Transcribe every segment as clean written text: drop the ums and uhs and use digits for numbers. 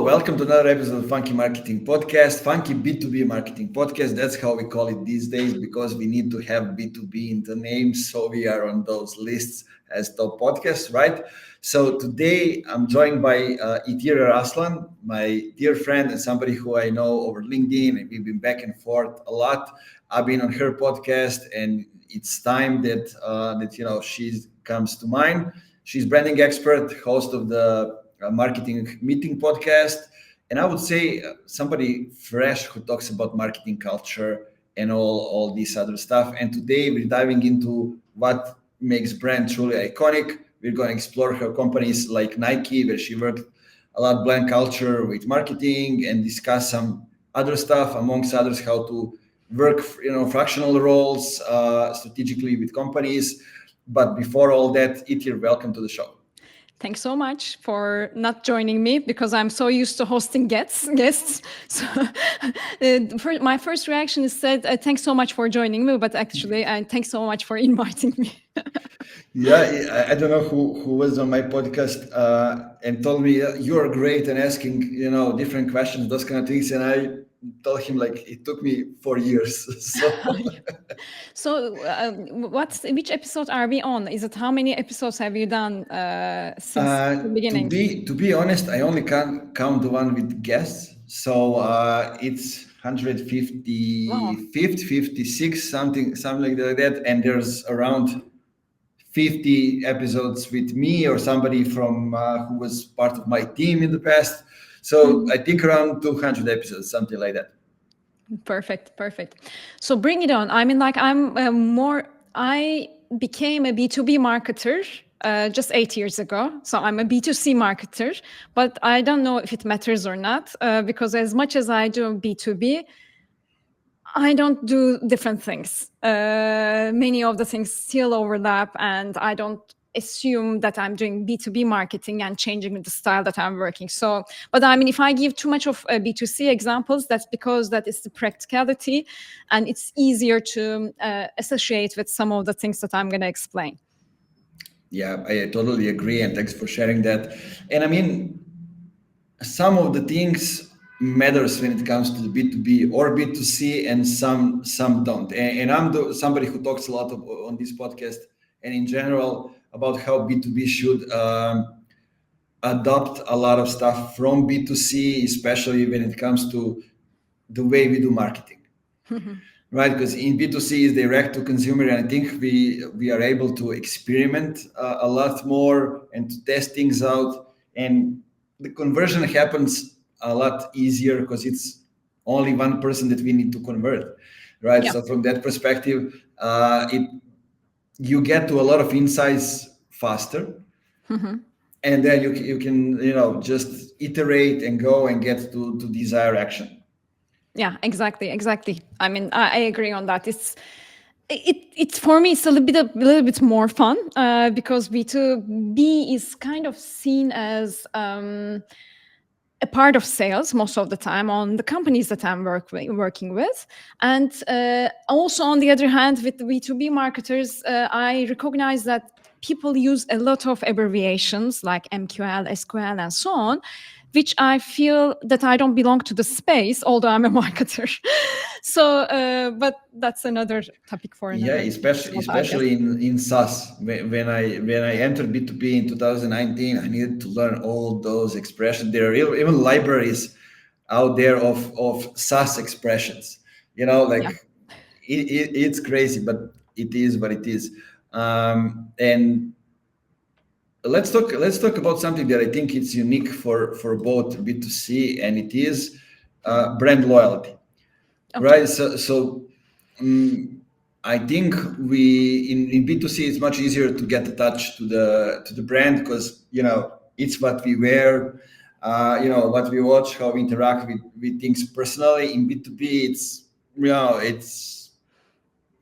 welcome to another episode of Funky Marketing Podcast, Funky B2B Marketing Podcast. That's how we call it these days because we need to have B2B in the name. So we are on those lists as top podcasts, right? So today I'm joined by Itir Eraslan, my dear friend and somebody who I know over LinkedIn, and we've been back and forth a lot. I've been on her podcast, and it's time that she comes to mind. She's branding expert, host of the marketing meeting podcast, and I would say somebody fresh who talks about marketing culture and all this other stuff. And today we're diving into what makes brand truly iconic. We're going to explore her companies like Nike, where she worked a lot brand culture with marketing, and discuss some other stuff, amongst others, how to work fractional roles strategically with companies. But before all that, Itir, welcome to the show. Thanks so much for not joining me because I'm so used to hosting guests. So my first reaction is said, thanks so much for joining me, but actually, thanks so much for inviting me. Yeah, I don't know who was on my podcast and told me you're great and asking different questions, those kind of things, and I told him like it took me 4 years. So which episode are we on? Is it how many episodes have you done since the beginning? To be honest, I only can count the one with guests, so it's 150, Wow. 56, something like that, and there's around 50 episodes with me or somebody from who was part of my team in the past. So I think around 200 episodes, something like that. Perfect. So bring it on. I mean, like I became a B2B marketer just 8 years ago. So I'm a B2C marketer, but I don't know if it matters or not because as much as I do B2B, I don't do different things. Many of the things still overlap, and I don't assume that I'm doing B2B marketing and changing the style that I'm working. So, but I mean, if I give too much of B2C examples, that's because that is the practicality, and it's easier to associate with some of the things that I'm going to explain. Yeah, I totally agree, and thanks for sharing that. And I mean, some of the things matters when it comes to the B2B or B2C, and some don't. And I'm somebody who talks a lot on this podcast and in general about how B2B should adopt a lot of stuff from B2C, especially when it comes to the way we do marketing. Right, because in B2C is direct to consumer, and I think we are able to experiment a lot more and to test things out, and the conversion happens a lot easier because it's only one person that we need to convert, right? Yeah. So from that perspective, you get to a lot of insights faster, and then you can just iterate and go and get to desired action. Yeah, exactly. I mean, I agree on that. It's for me, it's a little bit more fun because B2B is kind of seen as a part of sales most of the time on the companies that I'm working with. And also on the other hand, with the B2B marketers, I recognize that people use a lot of abbreviations like MQL, SQL, and so on, which I feel that I don't belong to the space, although I'm a marketer. So, but that's another topic for another. Yeah, especially in SaaS. When I entered B2B in 2019, I needed to learn all those expressions. There are even libraries out there of SaaS expressions. It's crazy, but it is what it is. And let's talk about something that I think it's unique for both B2C, and it is brand loyalty. Okay. Right. So I think in B2C it's much easier to get attached to the brand because it's what we wear, what we watch, how we interact with things personally. In B2B it's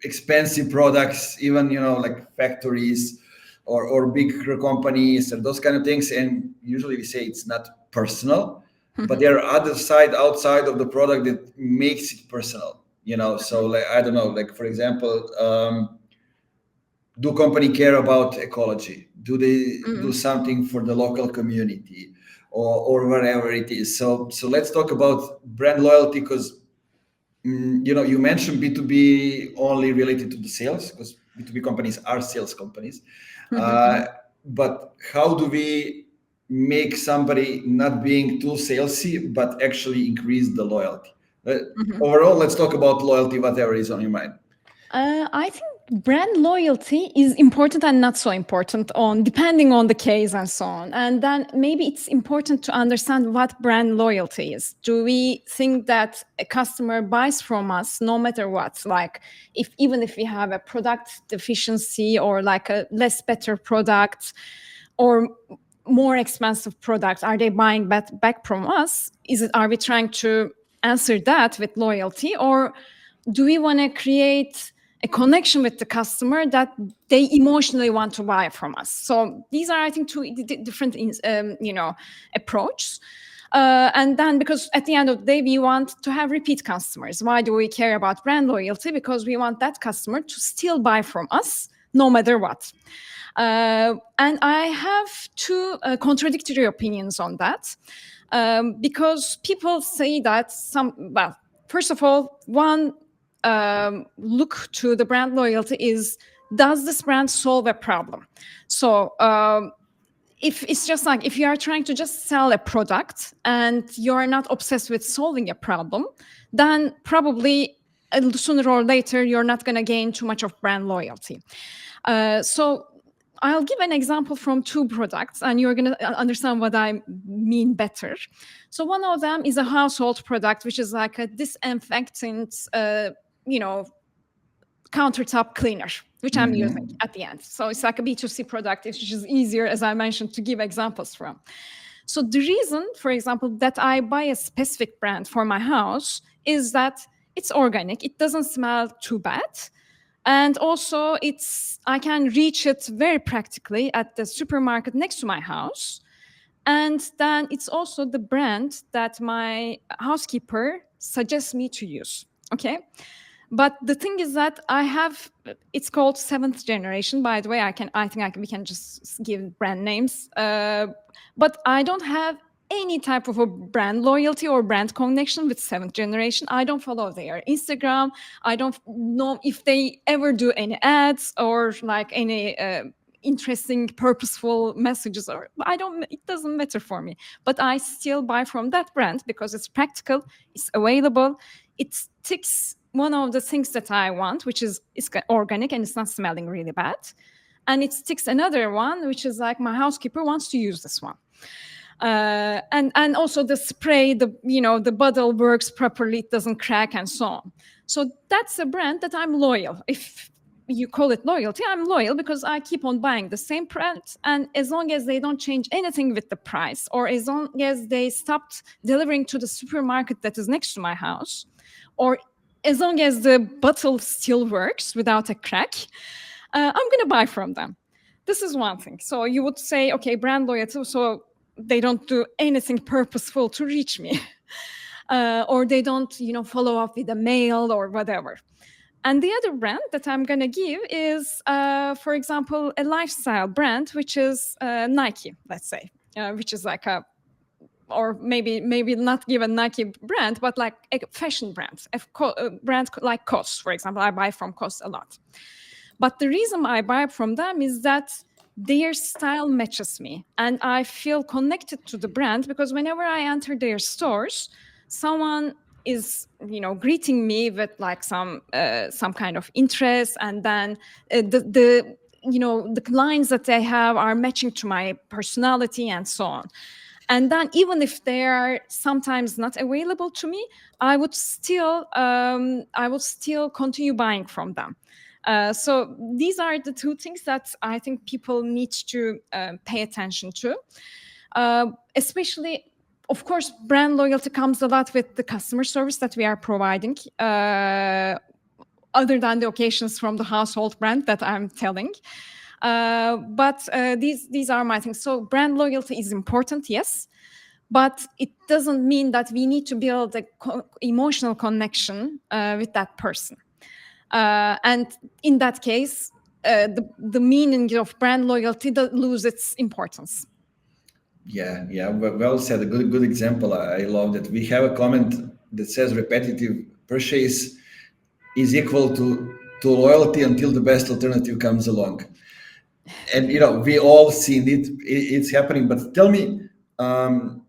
expensive products, even like factories or big companies and those kind of things, and usually we say it's not personal, but there are other side outside of the product that makes it personal. So like I don't know, like for example, do company care about ecology? Do they do something for the local community? or whatever it is. So let's talk about brand loyalty, because you mentioned B2B only related to the sales, because B2B companies are sales companies. But how do we make somebody not being too salesy, but actually increase the loyalty? Overall, let's talk about loyalty, whatever is on your mind. I think brand loyalty is important and not so important depending on the case and so on. And then maybe it's important to understand what brand loyalty is. Do we think that a customer buys from us no matter what? Like even if we have a product deficiency or like a less better product or more expensive product, are they buying back from us? Are we trying to answer that with loyalty, or do we want to create a connection with the customer that they emotionally want to buy from us? So these are, I think, two different, approaches. And then, because at the end of the day, we want to have repeat customers. Why do we care about brand loyalty? Because we want that customer to still buy from us no matter what. And I have two contradictory opinions on that, because people say that first of all, one look to the brand loyalty is, does this brand solve a problem? So if it's just like, if you are trying to just sell a product and you're not obsessed with solving a problem, then probably sooner or later you're not going to gain too much of brand loyalty. So I'll give an example from two products, and you're going to understand what I mean better. So one of them is a household product, which is like a disinfectant, countertop cleaner, which I'm using at the end. So it's like a B2C product, which is easier, as I mentioned, to give examples from. So the reason, for example, that I buy a specific brand for my house is that it's organic. It doesn't smell too bad. And also I can reach it very practically at the supermarket next to my house. And then it's also the brand that my housekeeper suggests me to use. Okay. But the thing is that it's called 7th generation, by the way. We can just give brand names. But I don't have any type of a brand loyalty or brand connection with 7th generation. I don't follow their Instagram. I don't know if they ever do any ads or like any interesting, purposeful messages, it doesn't matter for me. But I still buy from that brand because it's practical, it's available, it ticks one of the things that I want, which is it's organic and it's not smelling really bad. And it ticks another one, which is like my housekeeper wants to use this one. And also the spray, the bottle works properly, it doesn't crack and so on. So that's a brand that I'm loyal. If you call it loyalty, I'm loyal because I keep on buying the same brand. And as long as they don't change anything with the price, or as long as they stopped delivering to the supermarket that is next to my house, or as long as the bottle still works without a crack, I'm going to buy from them. This is one thing. So you would say, okay, brand loyalty, so they don't do anything purposeful to reach me. Or they don't, follow up with a mail or whatever. And the other brand that I'm going to give is, for example, a lifestyle brand, which is Nike, let's say, which is like or maybe not give a Nike brand, but like a fashion brand, a brand like COS, for example. I buy from COS a lot. But the reason I buy from them is that their style matches me, and I feel connected to the brand because whenever I enter their stores, someone is, greeting me with like some kind of interest, and then the lines that they have are matching to my personality and so on. And then even if they are sometimes not available to me, I would still continue buying from them. So these are the two things that I think people need to pay attention to. Especially, of course, brand loyalty comes a lot with the customer service that we are providing, other than the occasions from the household brand that I'm telling. But these are my things. So brand loyalty is important, yes, but it doesn't mean that we need to build an emotional connection with that person. And in that case, the meaning of brand loyalty loses its importance. Yeah. Well said. A good example. I love that. We have a comment that says repetitive purchase is equal to loyalty until the best alternative comes along. And we all seen it. It's happening. But tell me, um,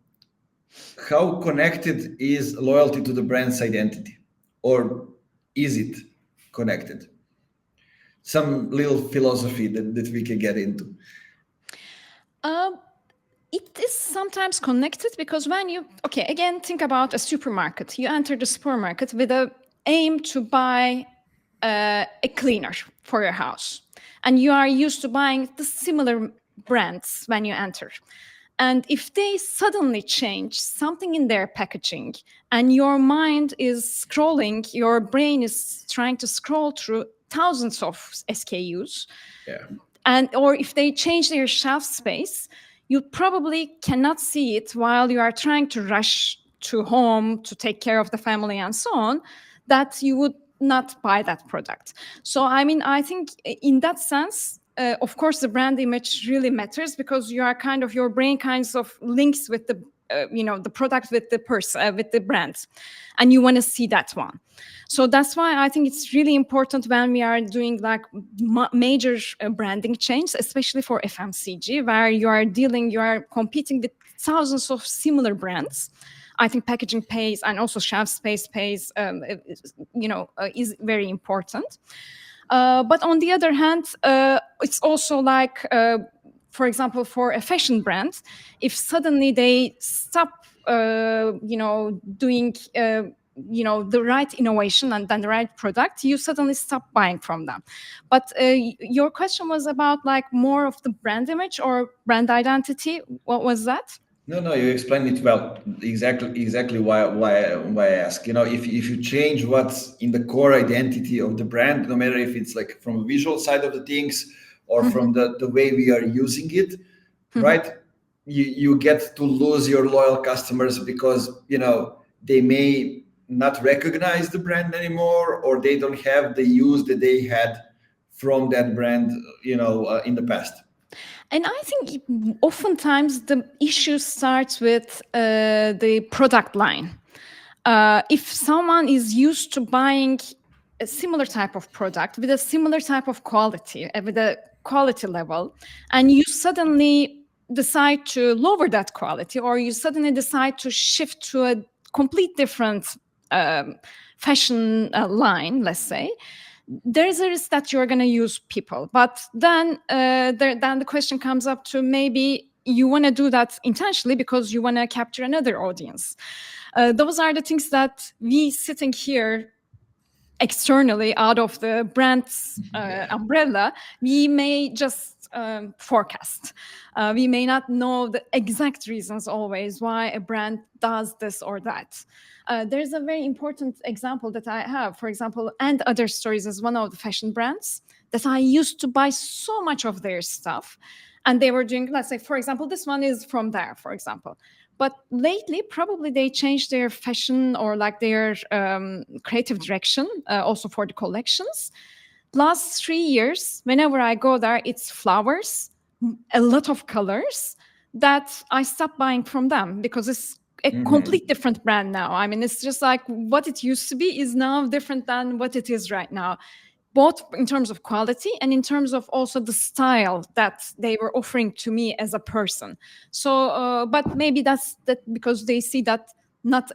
how connected is loyalty to the brand's identity, or is it connected? Some little philosophy that we can get into. Um, it is sometimes connected because when you, okay, again, think about a supermarket. You enter the supermarket with a aim to buy a cleaner for your house. And you are used to buying the similar brands when you enter. And if they suddenly change something in their packaging and your mind is scrolling, your brain is trying to scroll through thousands of SKUs, Yeah. and or if they change their shelf space, you probably cannot see it while you are trying to rush to home to take care of the family and so on, that you would not buy that product. So I mean, I think in that sense, of course the brand image really matters because you are kind of, your brain kinds of links with the the product with the person, with the brand, and you want to see that one. So that's why I think it's really important when we are doing like major branding change, especially for FMCG, where you are competing with thousands of similar brands. I think packaging pays and also shelf space pays, is very important. But on the other hand, it's also like, for example, for a fashion brand, if suddenly they stop, doing, the right innovation and then the right product, you suddenly stop buying from them. But your question was about like more of the brand image or brand identity. What was that? No, you explained it well. Exactly why I ask. If you change what's in the core identity of the brand, no matter if it's like from a visual side of the things or from the way we are using it, right? You get to lose your loyal customers because they may not recognize the brand anymore, or they don't have the use that they had from that brand, in the past. And I think oftentimes the issue starts with the product line. If someone is used to buying a similar type of product with a similar type of quality, with a quality level, and you suddenly decide to lower that quality, or you suddenly decide to shift to a complete different fashion line, let's say, there is a risk that you're going to use people. But then then the question comes up to, maybe you want to do that intentionally because you want to capture another audience. Those are the things that we sitting here externally out of the brand's umbrella, we may just forecast. We may not know the exact reasons always why a brand does this or that. There's a very important example that I have, for example, And Other Stories is one of the fashion brands that I used to buy so much of their stuff. And they were doing, let's say, for example, this one is from there, for example. But lately, probably they changed their fashion or like their creative direction, also for the collections. Last 3 years, whenever I go there, it's flowers, a lot of colors, that I stopped buying from them because it's a complete different brand now. I mean, it's just like what it used to be is now different than what it is right now, both in terms of quality and in terms of also the style that they were offering to me as a person. So, but maybe that's that because they see that not.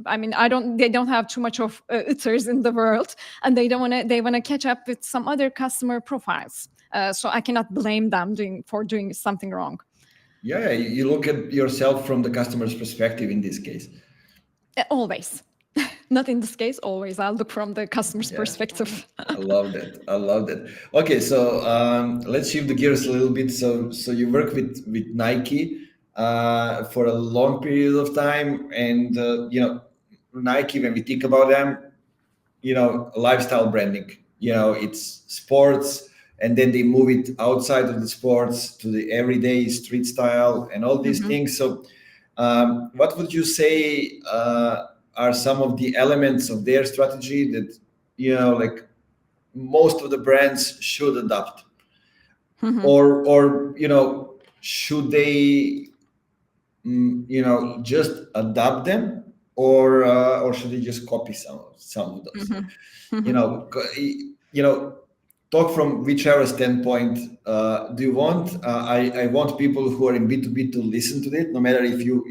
I mean, They don't have too much of Iters in the world, and they don't want to. They want to catch up with some other customer profiles. So I cannot blame them for doing something wrong. Yeah, you look at yourself from the customer's perspective in this case. Always. Not in this case, always. I'll look from the customer's perspective. I love that. Okay, so let's shift the gears a little bit. So you work with Nike for a long period of time, and Nike, when we think about them, lifestyle branding. It's sports, and then they move it outside of the sports to the everyday street style and all these things. So, what would you say are some of the elements of their strategy that like most of the brands should adopt, or should they just adapt them, or should they just copy some of those? Mhm. You Mhm. know, talk from whichever standpoint do you want. I want people who are in B2B to listen to it, no matter if you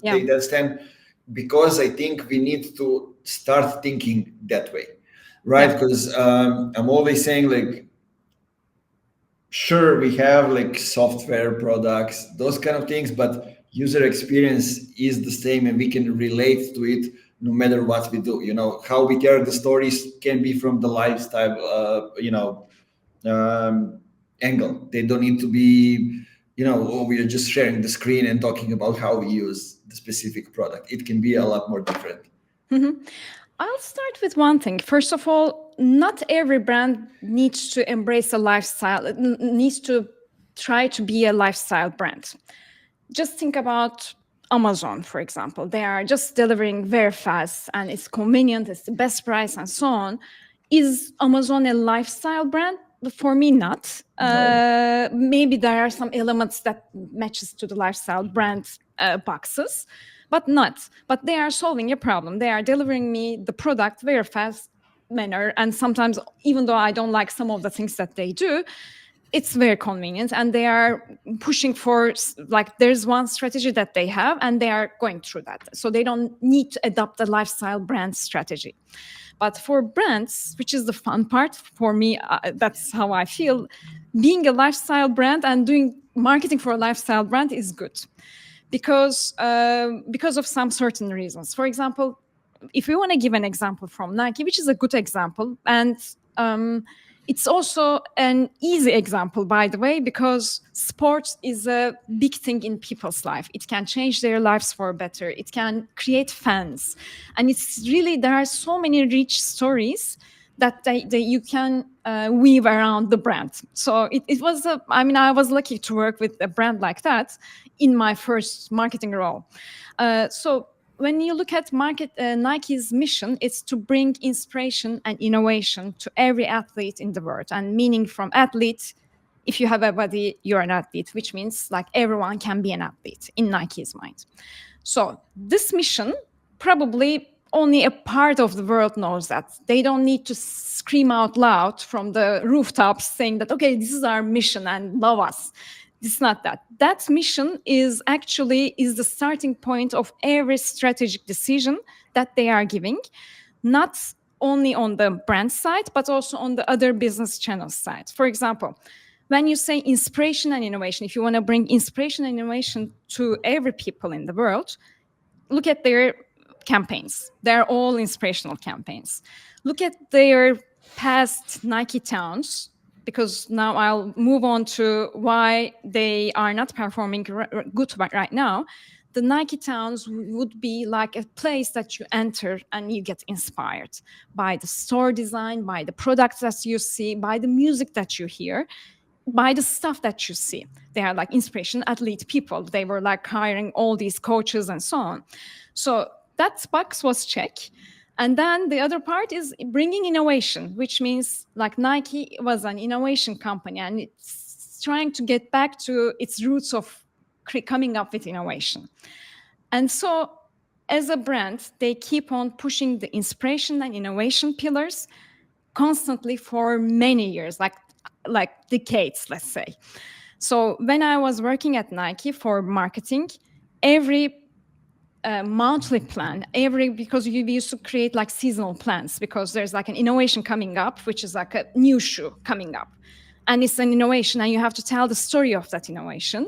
Yeah. take that stand, because I think we need to start thinking that way, right? Yeah. Because I'm always saying, like, sure, we have like software products, those kind of things, but user experience is the same, and we can relate to it no matter what we do. How we tell the stories can be from the lifestyle um, angle. They don't need to be, oh, we are just sharing the screen and talking about how we use the specific product. It can be a lot more different. Mhm. I'll start with one thing. First of all, not every brand needs to embrace a lifestyle, needs to try to be a lifestyle brand. Just think about Amazon, for example. They are just delivering very fast and it's convenient, it's the best price, and so on. Is Amazon a lifestyle brand? For me, not. No. Maybe there are some elements that matches to the lifestyle brand boxes, but not. But they are solving a problem. They are delivering me the product very fast manner, and sometimes, even though I don't like some of the things that they do, it's very convenient, and they are pushing for, like, there's one strategy that they have and they are going through that, so they don't need to adopt a lifestyle brand strategy. But for brands, which is the fun part for me, that's how I feel, being a lifestyle brand and doing marketing for a lifestyle brand is good, because of some certain reasons. For example, if we want to give an example from Nike, which is a good example, and it's also an easy example, by the way, because sports is a big thing in people's life. It can change their lives for better. It can create fans. And it's really, there are so many rich stories that you can weave around the brand. So it was, I was lucky to work with a brand like that in my first marketing role. So when you look at Nike's mission, it's to bring inspiration and innovation to every athlete in the world. And meaning from athlete, if you have a body, you're an athlete, which means like everyone can be an athlete in Nike's mind. So this mission, probably only a part of the world knows that. They don't need to scream out loud from the rooftops saying that, okay, this is our mission and love us. It's not that. That mission is the starting point of every strategic decision that they are giving, not only on the brand side, but also on the other business channel side. For example, when you say inspiration and innovation, if you want to bring inspiration and innovation to every people in the world, look at their campaigns. They're all inspirational campaigns. Look at their past Nike towns, because now I'll move on to why they are not performing good right now. The Nike towns would be like a place that you enter and you get inspired by the store design, by the products that you see, by the music that you hear, by the stuff that you see. They are like inspiration athlete people. They were like hiring all these coaches and so on. So that box was checked. And then the other part is bringing innovation, which means like Nike was an innovation company and it's trying to get back to its roots of coming up with innovation. And so as a brand, they keep on pushing the inspiration and innovation pillars constantly for many years, like decades, let's say. So when I was working at Nike for marketing, every monthly plan, because we used to create like seasonal plans, because there's like an innovation coming up, which is like a new shoe coming up. And it's an innovation and you have to tell the story of that innovation.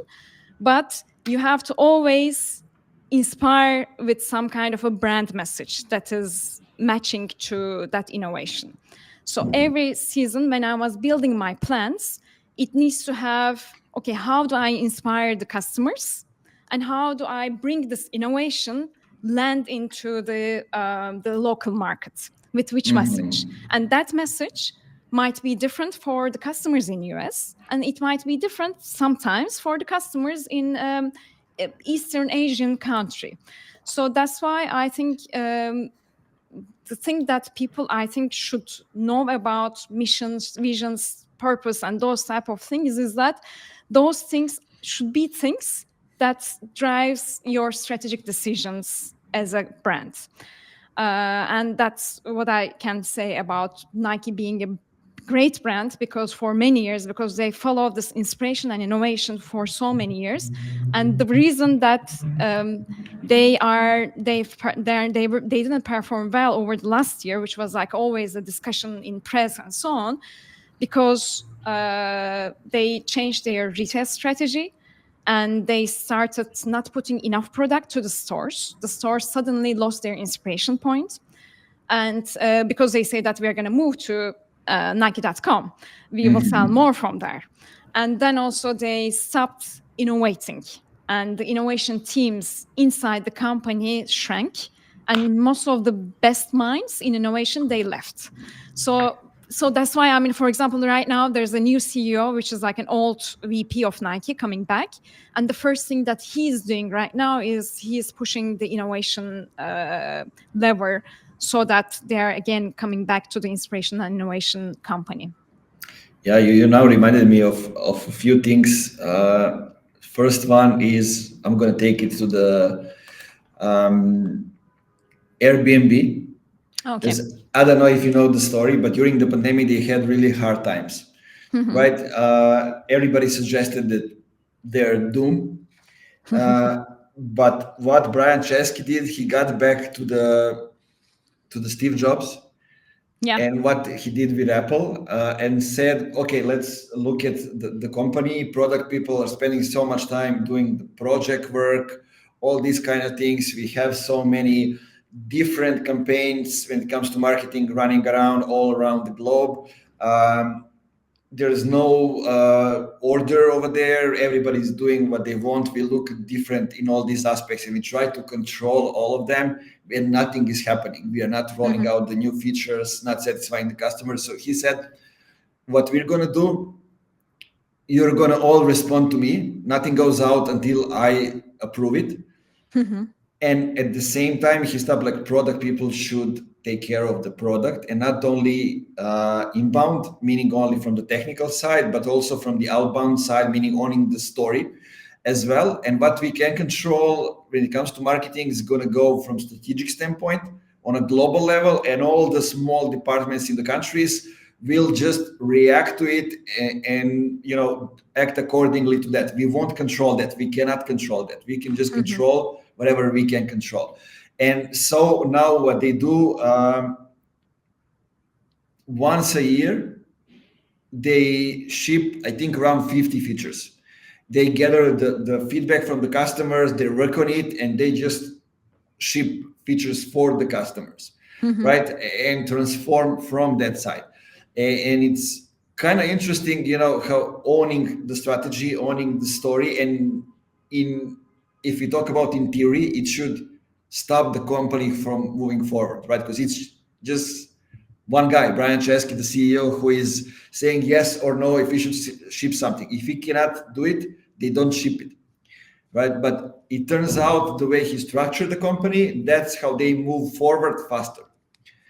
But you have to always inspire with some kind of a brand message that is matching to that innovation. So every season when I was building my plans, it needs to have, okay, how do I inspire the customers? And how do I bring this innovation land into the local market with which message? And that message might be different for the customers in US, and it might be different sometimes for the customers in Eastern Asian country. So that's why I think the thing that people, I think, should know about missions, visions, purpose, and those type of things is that those things should be things that drives your strategic decisions as a brand. And that's what I can say about Nike being a great brand, because for many years, because they follow this inspiration and innovation for so many years. And the reason that they didn't perform well over the last year, which was like always a discussion in press and so on, because they changed their retail strategy and they started not putting enough product to the stores. The stores suddenly lost their inspiration point. And because they say that we are going to move to Nike.com, we will sell more from there. And then also they stopped innovating. And the innovation teams inside the company shrank. And most of the best minds in innovation, they left. So that's why, I mean, for example, right now there's a new CEO, which is like an old VP of Nike coming back. And the first thing that he's doing right now is he is pushing the innovation lever so that they're again coming back to the inspiration and innovation company. Yeah, you now reminded me of a few things. First one is I'm going to take it to the Airbnb. Okay. I don't know if you know the story, but during the pandemic, they had really hard times, right? Everybody suggested that they're doomed. But what Brian Chesky did, he got back to the Steve Jobs, and what he did with Apple, and said, okay, let's look at the company. Product people are spending so much time doing the project work, all these kind of things. We have so many different campaigns when it comes to marketing running around all around the globe. There's no order over there. Everybody's doing what they want. We look different in all these aspects, and we try to control all of them, and nothing is happening. We are not rolling out the new features, not satisfying the customers. So he said, what we're going to do, you're going to all respond to me. Nothing goes out until I approve it. And at the same time, he stopped, like, product people should take care of the product, and not only inbound, meaning only from the technical side, but also from the outbound side, meaning owning the story as well. And what we can control when it comes to marketing is going to go from strategic standpoint on a global level, and all the small departments in the countries will just react to it and act accordingly to that. We won't control that. We cannot control that. We can just control whatever we can control. And so now what they do, once a year, they ship, I think, around 50 features. They gather the feedback from the customers, they work on it, and they just ship features for the customers, right? And transform from that side. And it's kind of interesting, how owning the strategy, owning the story, and if we talk about in theory, it should stop the company from moving forward, right? Because it's just one guy, Brian Chesky, the CEO, who is saying yes or no if we should ship something. If he cannot do it, they don't ship it, right? But it turns out the way he structured the company, that's how they move forward faster.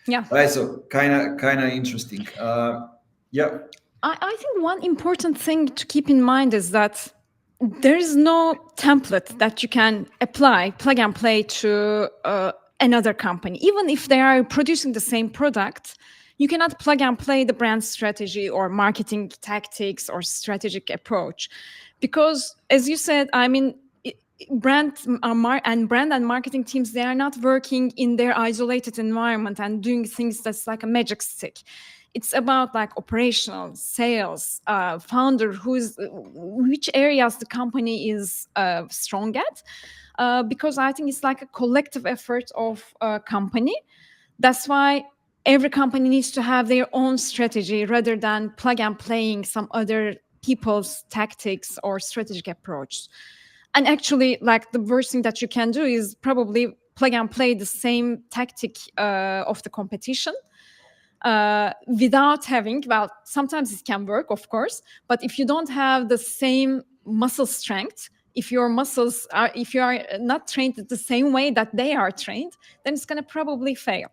Yeah. Right. So kind of interesting. Yeah. I think one important thing to keep in mind is that there is no template that you can apply, plug and play to another company. Even if they are producing the same product, you cannot plug and play the brand strategy or marketing tactics or strategic approach. Because, as you said, I mean, brand and marketing teams, they are not working in their isolated environment and doing things that's like a magic stick. It's about like operational, sales, founder, which areas the company is strong at. Because I think it's like a collective effort of a company. That's why every company needs to have their own strategy rather than plug and playing some other people's tactics or strategic approach. And actually, like, the worst thing that you can do is probably plug and play the same tactic of the competition without having, well, sometimes it can work, of course, but if you don't have the same muscle strength, if you are not trained the same way that they are trained, then it's going to probably fail.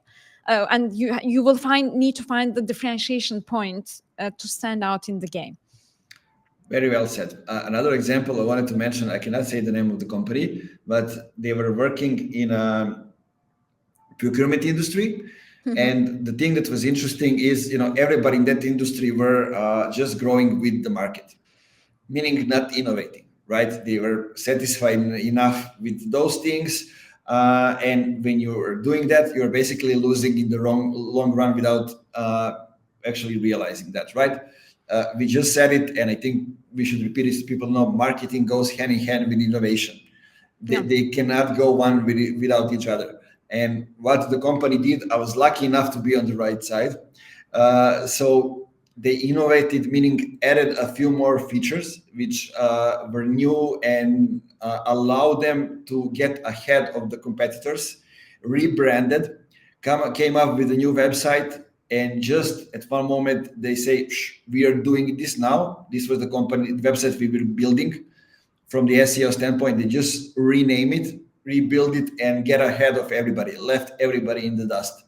And you will need to find the differentiation point to stand out in the game. Very well said. Another example I wanted to mention, I cannot say the name of the company, but they were working in a procurement industry. And the thing that was interesting is, everybody in that industry were just growing with the market, meaning not innovating, right? They were satisfied enough with those things. And when you're doing that, you're basically losing in the long run without actually realizing that, right? We just said it, and I think we should repeat it so people know marketing goes hand in hand with innovation. They cannot go one without each other. And what the company did, I was lucky enough to be on the right side. So they innovated, meaning added a few more features which were new and allowed them to get ahead of the competitors, rebranded, came up with a new website, and just at one moment they say, we are doing this now. This was the company website we were building. From the SEO standpoint, they just rename it, rebuild it, and get ahead of everybody, left everybody in the dust,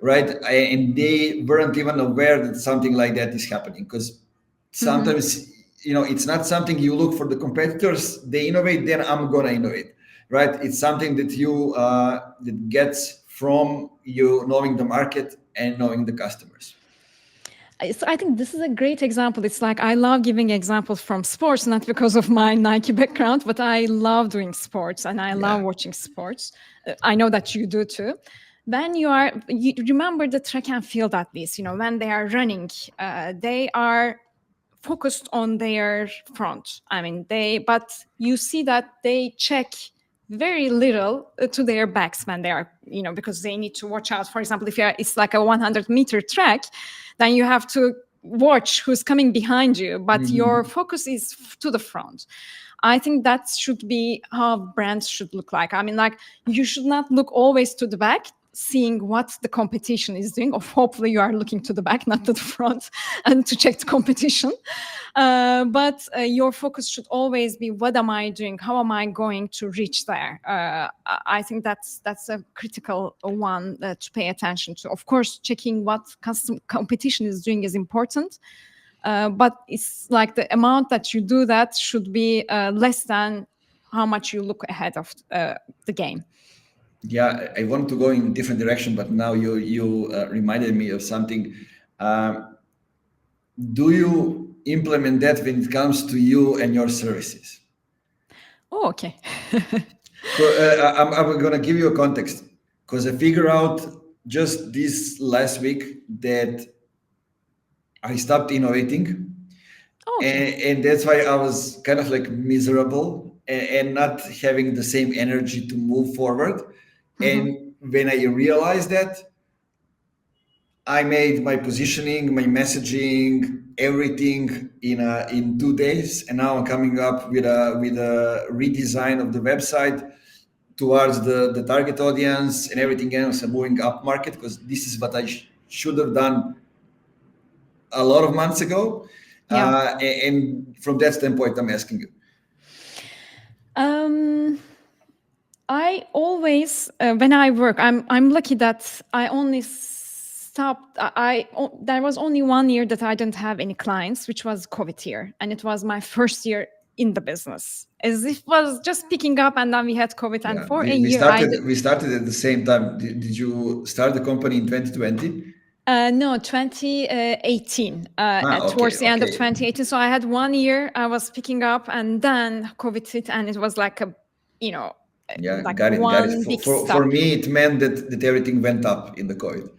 right? And they weren't even aware that something like that is happening, because sometimes it's not something you look for the competitors. They innovate, then I'm gonna innovate, right? It's something that you that gets from you knowing the market and knowing the customers. So I think this is a great example. It's like I love giving examples from sports, not because of my Nike background, but I love doing sports and I love watching sports. I know that you do too. When you remember the track and field at least, when they are running, they are focused on their front. But you see that they check very little to their backs when they are, because they need to watch out. For example, if it's like a 100-meter track, then you have to watch who's coming behind you, but your focus is to the front. I think that should be how brands should look like. You should not look always to the back, seeing what the competition is doing, or hopefully you are looking to the back, not to the front, and to check the competition. But your focus should always be, what am I doing? How am I going to reach there? I think that's a critical one to pay attention to. Of course, checking what competition is doing is important, but it's like the amount that you do that should be less than how much you look ahead of the game. Yeah, I want to go in a different direction, but now you reminded me of something. Do you implement that when it comes to you and your services? Oh, okay. So I'm going to give you a context, because I figured out just this last week that I stopped innovating. Okay. And that's why I was kind of like miserable and not having the same energy to move forward. And when I realized that, I made my positioning, my messaging, everything in 2 days, and now I'm coming up with a redesign of the website towards the target audience and everything else, and moving up market, because this is what I should have done a lot of months ago. Yeah. And from that standpoint, I'm asking you. I always, when I work, I'm lucky that I only stopped. There was only 1 year that I didn't have any clients, which was COVID year, and it was my first year in the business, as if it was just picking up, and then we had COVID, and for a year we started at the same time. Did you start the company in 2020? No, 2018, towards the end of 2018. So I had 1 year, I was picking up, and then COVID hit, and it was like got it. For me, it meant that everything went up in the COVID.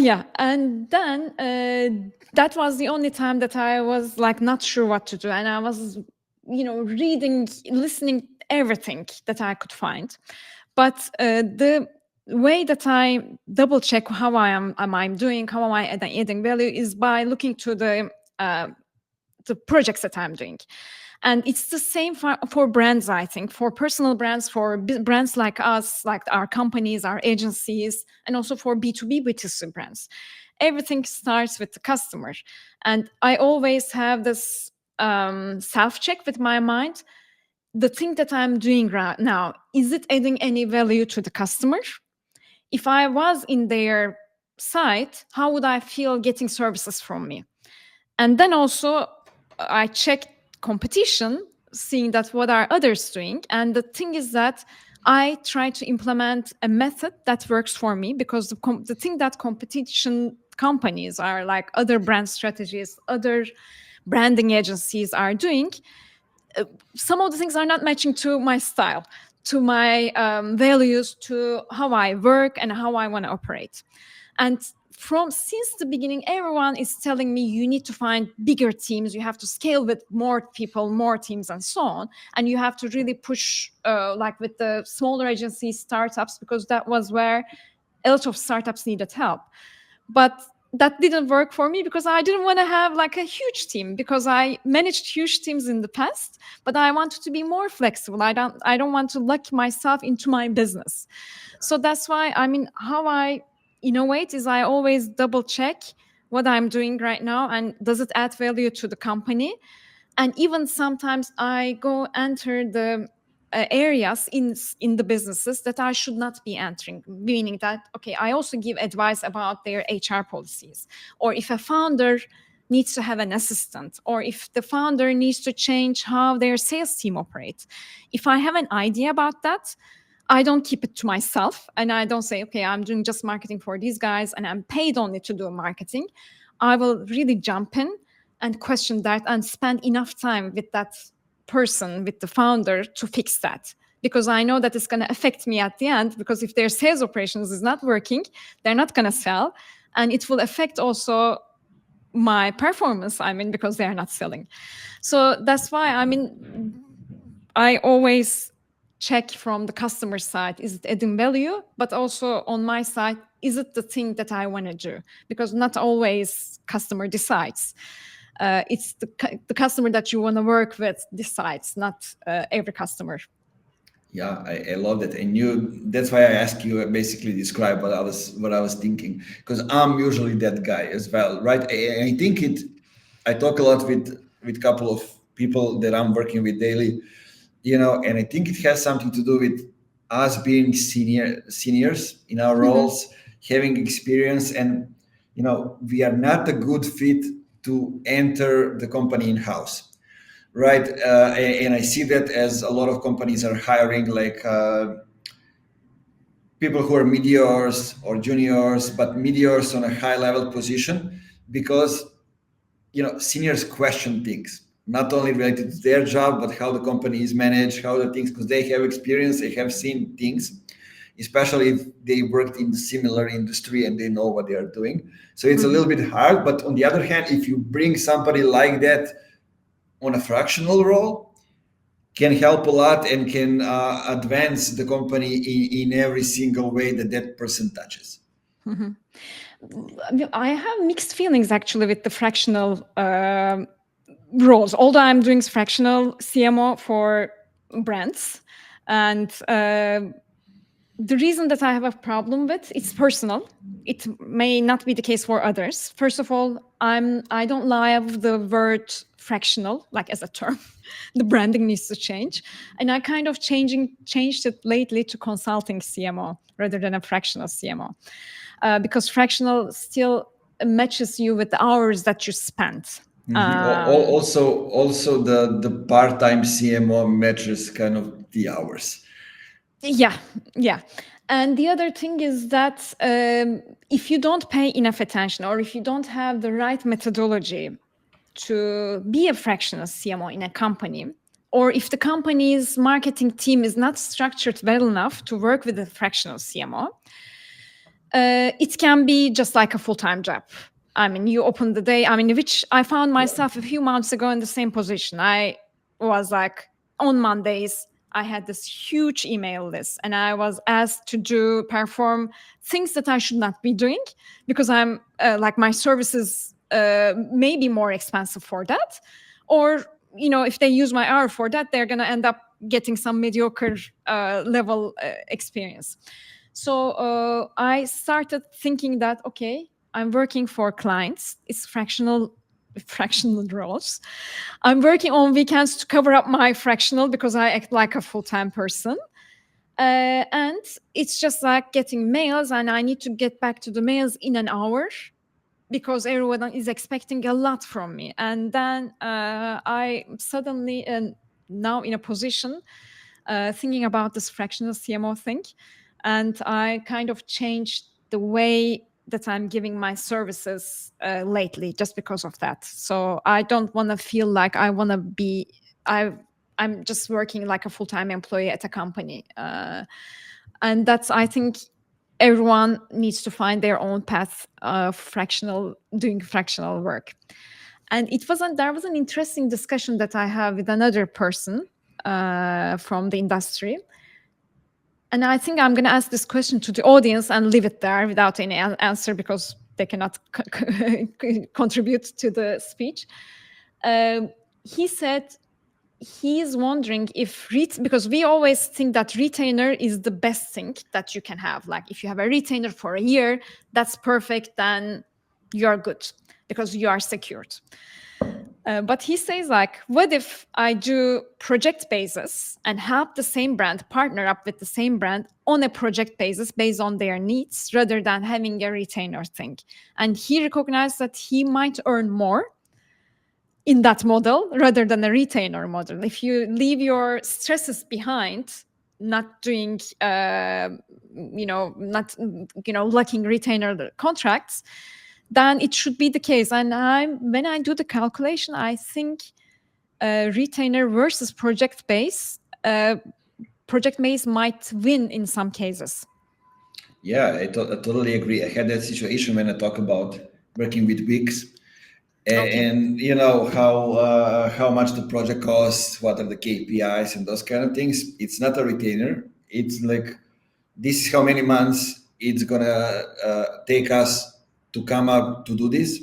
Yeah. And then that was the only time that I was like not sure what to do. And I was, reading, listening, everything that I could find. But the way that I double check how am I doing, how am I adding value, is by looking to the projects that I'm doing. And it's the same for brands, I think, for personal brands, for brands like us, like our companies, our agencies, and also for B2B, B2C brands. Everything starts with the customer. And I always have this self-check with my mind. The thing that I'm doing right now, is it adding any value to the customer? If I was in their site, how would I feel getting services from me? And then also I check competition, seeing that what are others doing. And the thing is that I try to implement a method that works for me, because the thing that competition companies are like other brand strategies, other branding agencies are doing, some of the things are not matching to my style, to my values, to how I work and how I want to operate. And since the beginning, everyone is telling me you need to find bigger teams, you have to scale with more people, more teams, and so on. And you have to really push like with the smaller agencies, startups, because that was where a lot of startups needed help. But that didn't work for me, because I didn't want to have like a huge team, because I managed huge teams in the past, but I wanted to be more flexible. I don't want to lock myself into my business. So that's why, I mean, how I innovate is I always double check what I'm doing right now and does it add value to the company. And even sometimes I go enter the areas in the businesses that I should not be entering, meaning that, okay, I also give advice about their HR policies, or if a founder needs to have an assistant, or if the founder needs to change how their sales team operates. If I have an idea about that, I don't keep it to myself, and I don't say, okay, I'm doing just marketing for these guys and I'm paid only to do marketing. I will really jump in and question that and spend enough time with that person, with the founder, to fix that. Because I know that it's going to affect me at the end, because if their sales operations is not working, they're not going to sell. And it will affect also my performance, I mean, because they are not selling. So that's why, I mean, I always check from the customer side, is it adding value? But also on my side, is it the thing that I want to do? Because not always customer decides. It's the customer that you want to work with decides, not every customer. Yeah, I love that, and that's why I asked you basically describe what I was thinking, because I'm usually that guy as well, right? I think I talk a lot with couple of people that I'm working with daily, and I think it has something to do with us being seniors in our roles, having experience, and we are not a good fit to enter the company in house. Right, and I see that as a lot of companies are hiring like people who are meteors or juniors, but meteors on a high level position, because seniors question things not only related to their job, but how the company is managed, how the things, because they have experience, they have seen things, especially if they worked in similar industry and they know what they are doing. So it's a little bit hard. But on the other hand, if you bring somebody like that on a fractional role, can help a lot and can advance the company in every single way that person touches. I have mixed feelings actually with the fractional roles. Although I'm doing fractional CMO for brands, and the reason that I have a problem with, it's personal. It may not be the case for others. First of all, I don't love the word fractional, like as a term. The branding needs to change. And I kind of changed it lately to consulting CMO rather than a fractional CMO. Because fractional still matches you with the hours that you spent. Also the part-time CMO matches kind of the hours. Yeah. And the other thing is that if you don't pay enough attention, or if you don't have the right methodology to be a fractional CMO in a company, or if the company's marketing team is not structured well enough to work with a fractional CMO, it can be just like a full-time job. I mean, you open the day, which I found myself a few months ago in the same position. I was like, on Mondays, I had this huge email list, and I was asked to perform things that I should not be doing, because I'm like, my services may be more expensive for that. Or, if they use my hour for that, they're going to end up getting some mediocre level experience. So I started thinking that, okay, I'm working for clients. It's fractional roles. I'm working on weekends to cover up my fractional, because I act like a full-time person. And it's just like getting mails, and I need to get back to the mails in an hour. because everyone is expecting a lot from me. And then I suddenly now in a position thinking about this fractional CMO thing, and I kind of changed the way that I'm giving my services lately just because of that. So I don't want to feel like I want to be I'm just working like a full-time employee at a company, and that's, I think, everyone needs to find their own path of doing fractional work. And there was an interesting discussion that I have with another person from the industry. And I think I'm going to ask this question to the audience and leave it there without any answer, because they cannot contribute to the speech. He said he is wondering if because we always think that retainer is the best thing that you can have. Like if you have a retainer for a year, that's perfect, then you're good because you are secured. But he says, like, what if I do project basis and help the same brand partner up with the same brand on a project basis based on their needs rather than having a retainer thing? And he recognized that he might earn more in that model rather than a retainer model. If you leave your stresses behind, not doing, lacking retainer contracts, then it should be the case. And when I do the calculation, I think retainer versus project base might win in some cases. Yeah, I totally agree. I had that situation when I talk about working with Wix, and you know how much the project costs, what are the KPIs and those kind of things. It's not a retainer. It's like, this is how many months it's gonna take us to come up to do this.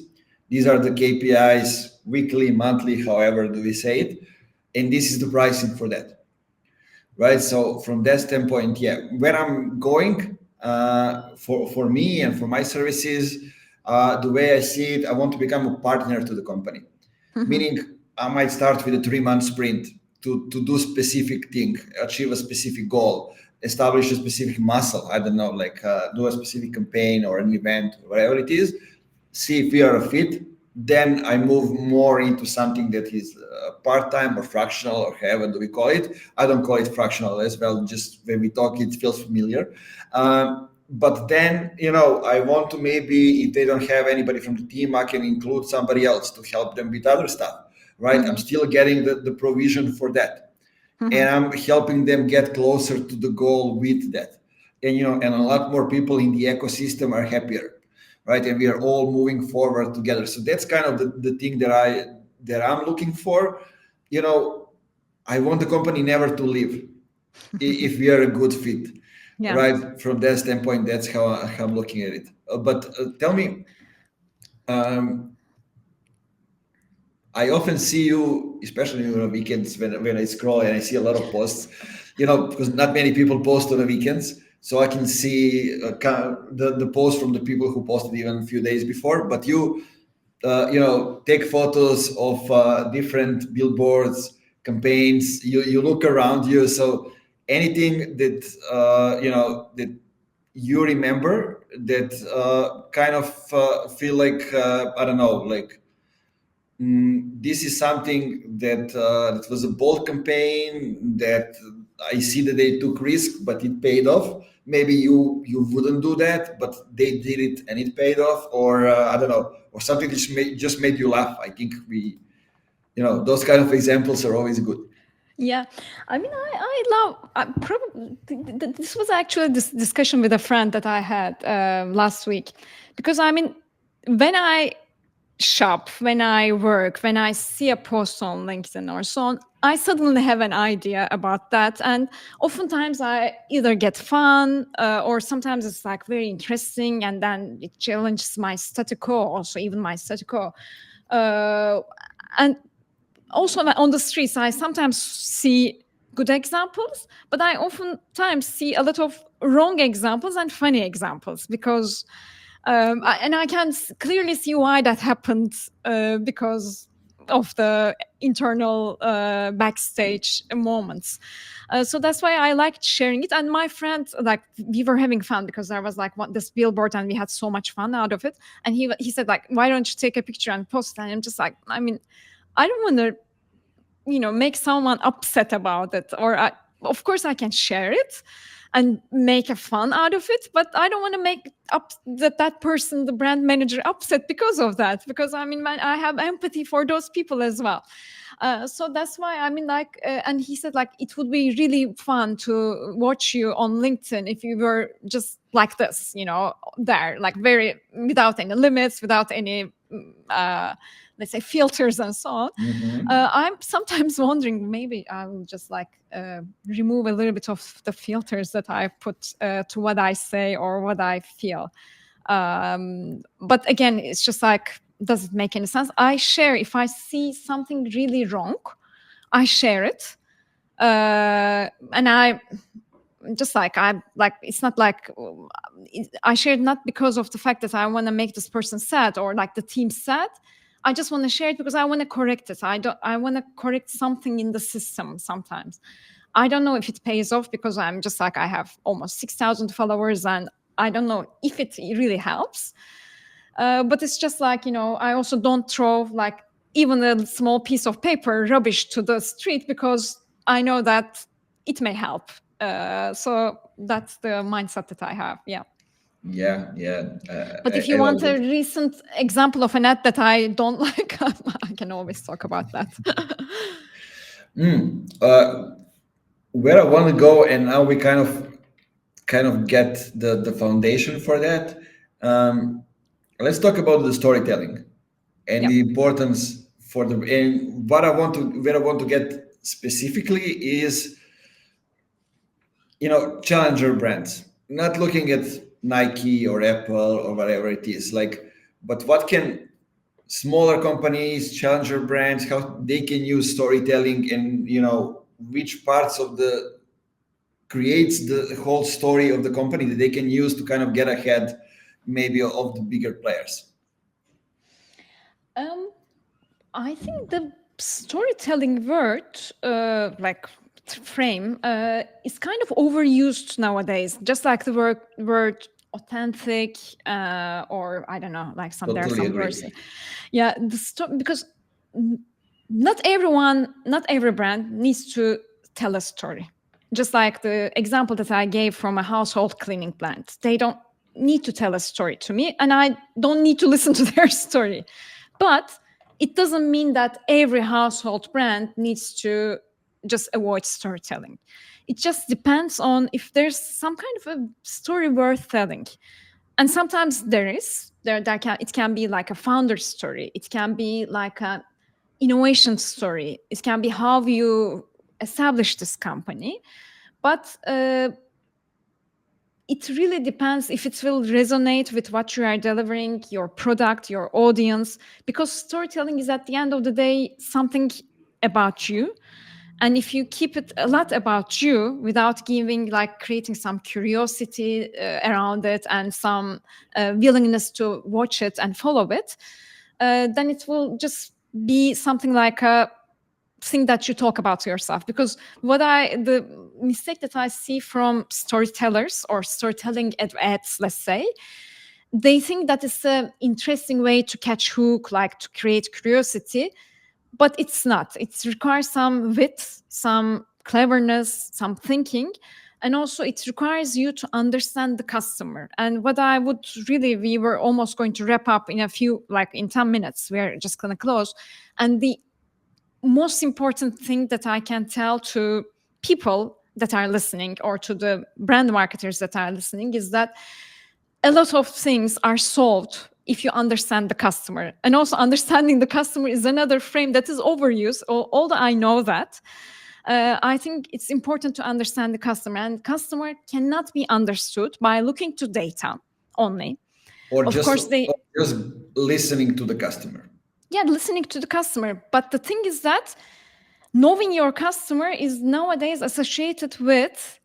These are the KPIs, weekly, monthly, however do we say it, and this is the pricing for that, right? So from that standpoint, yeah, where I'm going for me and for my services, the way I see it, I want to become a partner to the company. Meaning I might start with a 3-month sprint to do specific thing, achieve a specific goal, establish a specific muscle, I don't know, like do a specific campaign or an event, whatever it is, see if we are a fit. Then I move more into something that is part-time or fractional, or however do we call it. I don't call it fractional as well, just when we talk it feels familiar. But then, I want to, maybe if they don't have anybody from the team, I can include somebody else to help them with other stuff, right? I'm still getting the provision for that. And I'm helping them get closer to the goal with that. And, and a lot more people in the ecosystem are happier, right? And we are all moving forward together. So that's kind of the thing that I'm looking for. I want the company never to leave if we are a good fit. Yeah. Right. From that standpoint, that's how I'm looking at it. But tell me, I often see you, especially on the weekends when I scroll and I see a lot of posts, because not many people post on the weekends. So I can see the post from the people who posted even a few days before. But you, take photos of different billboards, campaigns. You look around you. So anything that that you remember that kind of feel like I don't know, like this is something that was a bold campaign that I see that they took risk, but it paid off. Maybe you wouldn't do that, but they did it and it paid off, or I don't know, or something that just made you laugh. I think those kind of examples are always good. Yeah, I mean, I love, probably, this was actually this discussion with a friend that I had last week, because I mean, when I shop, when I work, when I see a post on LinkedIn or so on, I suddenly have an idea about that. And oftentimes I either get fun or sometimes it's like very interesting, and then it challenges my status quo, also even my status quo. And also on the streets, I sometimes see good examples, but I oftentimes see a lot of wrong examples and funny examples, because and I can clearly see why that happened, because of the internal backstage moments. So that's why I liked sharing it. And my friend, like, we were having fun because there was like this billboard and we had so much fun out of it. And he said like, why don't you take a picture and post it? And I'm just like, I mean, I don't want to, make someone upset about it. Or of course I can share it and make a fun out of it, but I don't want to make up that person, the brand manager, upset because of that. Because I mean, I have empathy for those people as well. So that's why I mean, like, and he said like it would be really fun to watch you on LinkedIn if you were just like this, there, like very without any limits, without any let's say filters and so on. I'm sometimes wondering maybe I will just like remove a little bit of the filters that I put to what I say or what I feel. But again, it's just like, does it make any sense? I share if I see something really wrong, I share it, and I just like it's not like I share it not because of the fact that I want to make this person sad or like the team sad. I just want to share it because I want to correct it. I want to correct something in the system sometimes. I don't know if it pays off because I'm just like, I have almost 6,000 followers and I don't know if it really helps. But it's just like, I also don't throw like even a small piece of paper rubbish to the street because I know that it may help. So that's the mindset that I have. Yeah. But if you want a recent example of an ad that I don't like, I can always talk about that. Where I want to go, and now we kind of get the foundation for that. Let's talk about the storytelling and the importance for and where I want to get specifically is, challenger brands, not looking at Nike or Apple or whatever it is, like, but what can smaller companies, challenger brands, how they can use storytelling, and which parts of the creates the whole story of the company that they can use to kind of get ahead maybe of the bigger players. I think the storytelling word, like frame, is kind of overused nowadays, just like the word authentic, or I don't know, like there are some words. Yeah, because not every brand needs to tell a story. Just like the example that I gave from a household cleaning plant, they don't need to tell a story to me, and I don't need to listen to their story. But it doesn't mean that every household brand needs to just avoid storytelling. It just depends on if there's some kind of a story worth telling. And sometimes it can be like a founder story. It can be like an innovation story. It can be how you establish this company. But it really depends if it will resonate with what you are delivering, your product, your audience, because storytelling is at the end of the day something about you. And if you keep it a lot about you without creating some curiosity around it and some willingness to watch it and follow it, then it will just be something like a thing that you talk about yourself. Because the mistake that I see from storytellers or storytelling ads, let's say, they think that it's an interesting way to catch hook, like to create curiosity, but it's not. It requires some wit, some cleverness, some thinking, and also it requires you to understand the customer. And we were almost going to wrap up in in 10 minutes. We're just going to close. And the most important thing that I can tell to people that are listening or to the brand marketers that are listening is that a lot of things are solved if you understand the customer. And also understanding the customer is another frame that is overused, although I know that. I think it's important to understand the customer, and customer cannot be understood by looking to data only. Or just listening to the customer. Yeah, listening to the customer. But the thing is that knowing your customer is nowadays associated with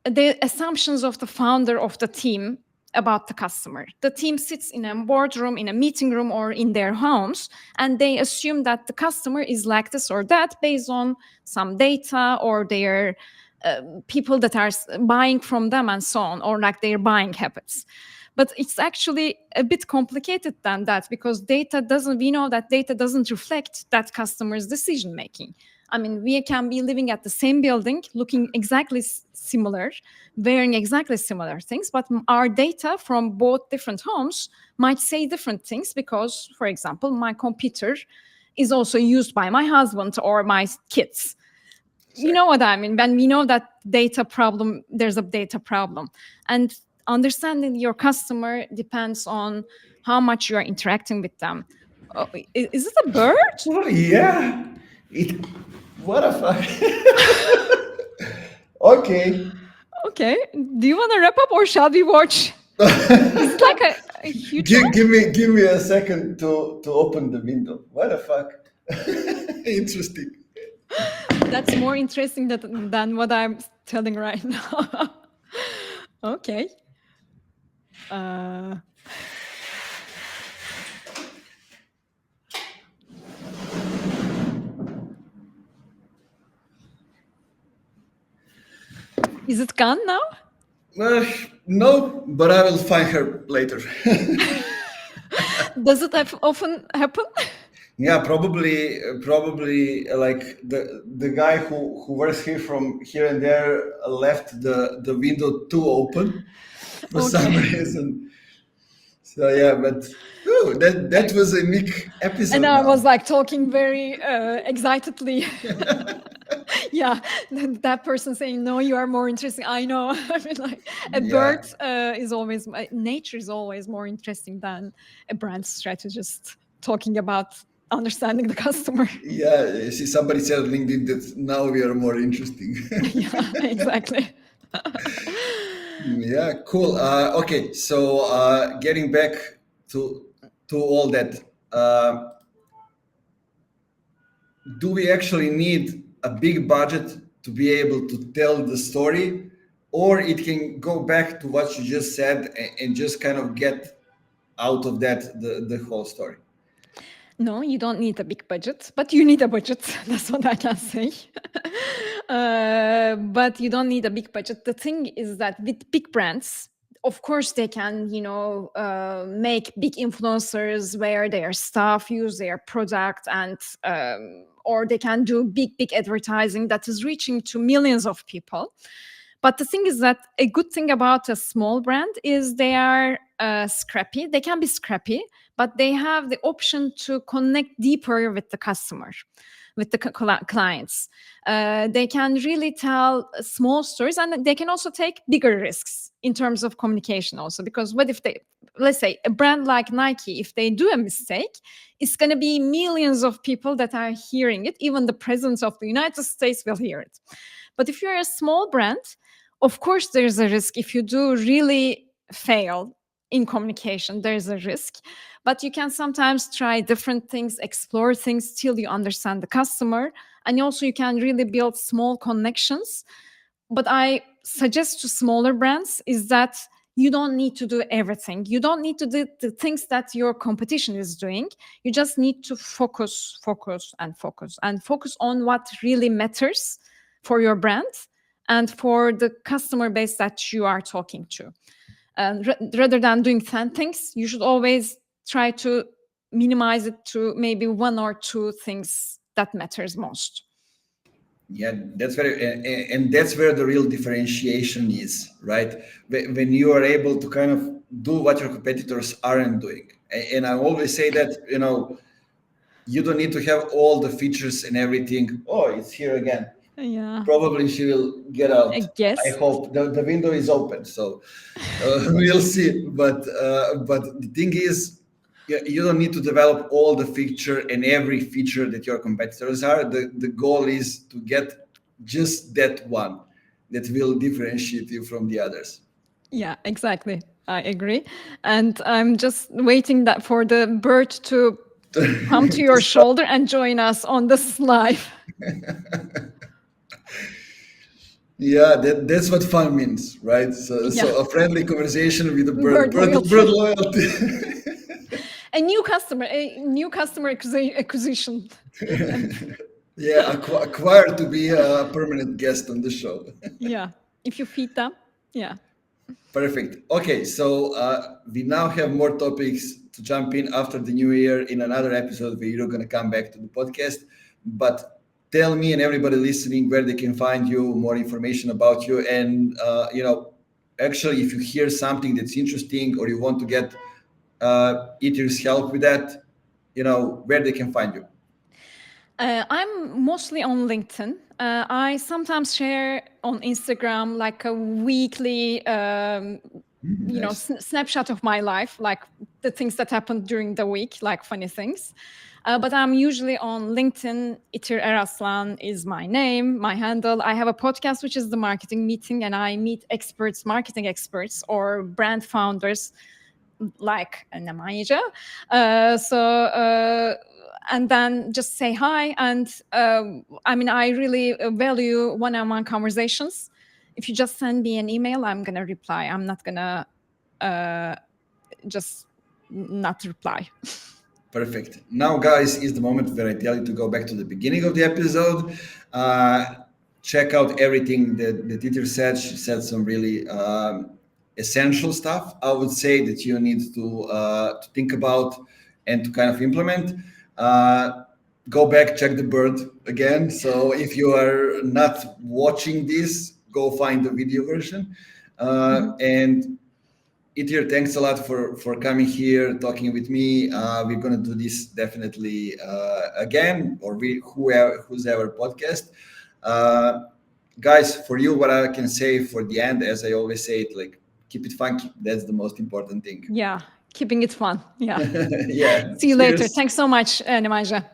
the assumptions of the founder of the team about the customer. The team sits in a boardroom, in a meeting room, or in their homes, and they assume that the customer is like this or that based on some data or their people that are buying from them and so on, or like their buying habits. But it's actually a bit complicated than that, because we know that data doesn't reflect that customer's decision making. I mean, we can be living at the same building, looking exactly similar, wearing exactly similar things, but our data from both different homes might say different things because, for example, my computer is also used by my husband or my kids. You know what I mean? When we know that there's a data problem. And understanding your customer depends on how much you are interacting with them. Oh, is it a bird? Oh, yeah. What a fuck. Okay. Okay. Do you want to wrap up or shall we watch? It's like a huge Give me a second to open the window. What the fuck? Interesting. That's more interesting than what I'm telling right now. Okay. Is it gone now? No, but I will find her later. Does it often happen? Yeah, probably like the guy who works here from here and there left the window too open for some reason. So yeah, but that was a unique episode. And I was like talking very excitedly. Yeah, that person saying, no, you are more interesting. I know. I mean, like bird is always, nature is always more interesting than a brand strategist talking about understanding the customer. Yeah, see, somebody said on LinkedIn that now we are more interesting. Yeah, exactly. Yeah, cool. Okay, so getting back to all that, do we actually need a big budget to be able to tell the story, or it can go back to what you just said and just kind of get out of that the whole story? No, you don't need a big budget, but you need a budget. That's what I can say. But you don't need a big budget. The thing is that with big brands, of course, they can, make big influencers where their staff use their product, and or they can do big advertising that is reaching to millions of people. But the thing is that a good thing about a small brand is they are scrappy. They can be scrappy, but they have the option to connect deeper with the customer, with the clients. They can really tell small stories, and they can also take bigger risks in terms of communication also. Because what if let's say a brand like Nike, if they do a mistake, it's going to be millions of people that are hearing it. Even the president of the United States will hear it. But if you're a small brand, of course, there's a risk. If you do really fail in communication, there's a risk. But you can sometimes try different things, explore things till you understand the customer. And also you can really build small connections. But I suggest to smaller brands is that you don't need to do everything. You don't need to do the things that your competition is doing. You just need to focus on what really matters for your brand and for the customer base that you are talking to. Rather than doing 10 things, you should always try to minimize it to maybe one or two things that matters most. Yeah, that's and that's where the real differentiation is, right? When you are able to kind of do what your competitors aren't doing. And I always say that, you don't need to have all the features and everything. Oh, it's here again. Yeah. Probably she will get out. Yes. I hope the window is open, so we'll see. But the thing is, you don't need to develop all the feature and every feature that your competitors are. The goal is to get just that one that will differentiate you from the others. Yeah, exactly. I agree. And I'm just waiting for the bird to come to your shoulder and join us on this live. Yeah, that's what fun means, right? So, Yeah. so a friendly conversation with a Bird loyalty. bird loyalty. A new customer acquisition. Yeah, acquire to be a permanent guest on the show. Yeah, if you feed them. Yeah. Perfect. Okay, so we now have more topics to jump in after the new year in another episode where you're going to come back to the podcast. But tell me and everybody listening where they can find you, more information about you, and actually, if you hear something that's interesting or you want to get Itir's help with that, where they can find you. I'm mostly on LinkedIn. I sometimes share on Instagram like a weekly, Nice. snapshot of my life, like the things that happened during the week, like funny things. But I'm usually on LinkedIn. Itir Eraslan is my name, my handle. I have a podcast, which is the Marketing Meeting, and I meet experts, marketing experts or brand founders like Nemanja. And then just say hi. And I really value one-on-one conversations. If you just send me an email, I'm going to reply. I'm not going to just not reply. Perfect. Now, guys, is the moment where I tell you to go back to the beginning of the episode. Check out everything that Itir said. She said some really essential stuff. I would say that you need to think about and to kind of implement. Go back, check the bird again. So if you are not watching this, go find the video version. And Itir, thanks a lot for coming here, talking with me. We're going to do this definitely again, or who's our podcast. Guys, for you, what I can say for the end, as I always say it, like, keep it funky. That's the most important thing. Yeah, keeping it fun. Yeah. Yeah. See you later. Cheers. Thanks so much, Nemanja.